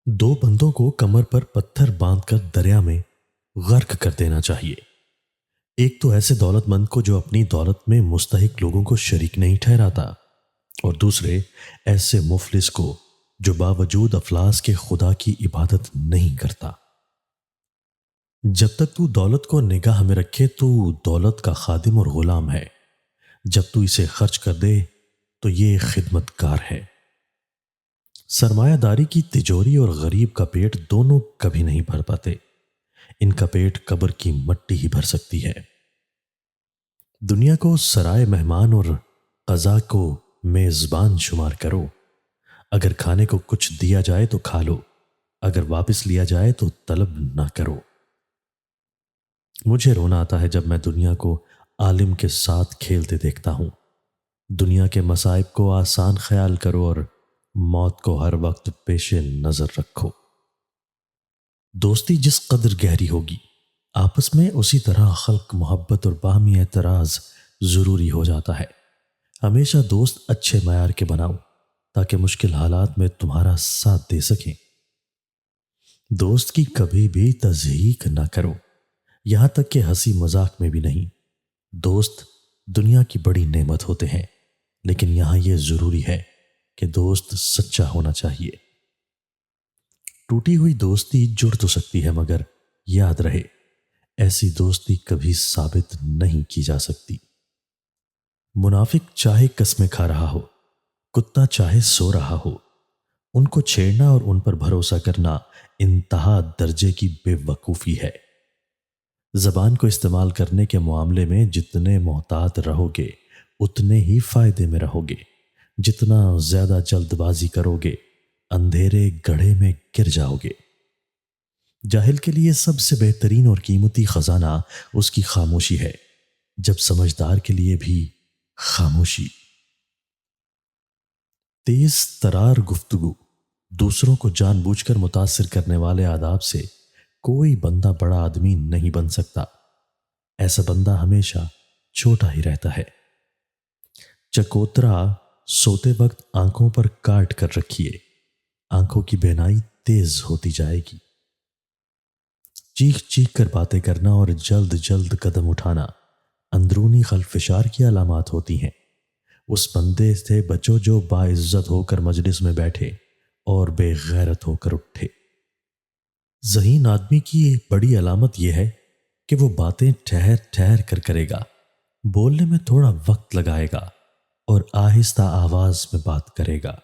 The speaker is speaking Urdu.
دو بندوں کو کمر پر پتھر باندھ کر دریا میں غرق کر دینا چاہیے۔ ایک تو ایسے دولت مند کو جو اپنی دولت میں مستحق لوگوں کو شریک نہیں ٹھہراتا، اور دوسرے ایسے مفلس کو جو باوجود افلاس کے خدا کی عبادت نہیں کرتا۔ جب تک تو دولت کو نگاہ میں رکھے تو دولت کا خادم اور غلام ہے، جب تو اسے خرچ کر دے تو یہ خدمت گار ہے۔ سرمایہ داری کی تجوری اور غریب کا پیٹ دونوں کبھی نہیں بھر پاتے، ان کا پیٹ قبر کی مٹی ہی بھر سکتی ہے۔ دنیا کو سرائے مہمان اور قضا کو میزبان شمار کرو۔ اگر کھانے کو کچھ دیا جائے تو کھا لو، اگر واپس لیا جائے تو طلب نہ کرو۔ مجھے رونا آتا ہے جب میں دنیا کو عالم کے ساتھ کھیلتے دیکھتا ہوں۔ دنیا کے مصائب کو آسان خیال کرو اور موت کو ہر وقت پیش نظر رکھو۔ دوستی جس قدر گہری ہوگی، آپس میں اسی طرح خلق محبت اور باہمی اعتراض ضروری ہو جاتا ہے۔ ہمیشہ دوست اچھے معیار کے بناؤ تاکہ مشکل حالات میں تمہارا ساتھ دے سکیں۔ دوست کی کبھی بھی تضحیک نہ کرو، یہاں تک کہ ہنسی مذاق میں بھی نہیں۔ دوست دنیا کی بڑی نعمت ہوتے ہیں، لیکن یہاں یہ ضروری ہے کہ دوست سچا ہونا چاہیے۔ ٹوٹی ہوئی دوستی جڑ تو سکتی ہے، مگر یاد رہے ایسی دوستی کبھی ثابت نہیں کی جا سکتی۔ منافق چاہے قسمیں کھا رہا ہو، کتا چاہے سو رہا ہو، ان کو چھیڑنا اور ان پر بھروسہ کرنا انتہا درجے کی بے وقوفی ہے۔ زبان کو استعمال کرنے کے معاملے میں جتنے محتاط رہو گے اتنے ہی فائدے میں رہو گے۔ جتنا زیادہ جلد بازی کرو گے اندھیرے گڑھے میں گر جاؤ گے۔ جاہل کے لیے سب سے بہترین اور قیمتی خزانہ اس کی خاموشی ہے، جب سمجھدار کے لیے بھی خاموشی۔ تیز ترار گفتگو، دوسروں کو جان بوجھ کر متاثر کرنے والے آداب سے کوئی بندہ بڑا آدمی نہیں بن سکتا۔ ایسا بندہ ہمیشہ چھوٹا ہی رہتا ہے۔ چکوترا سوتے وقت آنکھوں پر کاٹ کر رکھیے، آنکھوں کی بینائی تیز ہوتی جائے گی۔ چیخ چیخ کر باتیں کرنا اور جلد جلد قدم اٹھانا اندرونی خلفشار کی علامات ہوتی ہیں۔ اس بندے سے بچو جو باعزت ہو کر مجلس میں بیٹھے اور بے غیرت ہو کر اٹھے۔ ذہین آدمی کی ایک بڑی علامت یہ ہے کہ وہ باتیں ٹھہر ٹھہر کر کرے گا، بولنے میں تھوڑا وقت لگائے گا اور آہستہ آواز میں بات کرے گا۔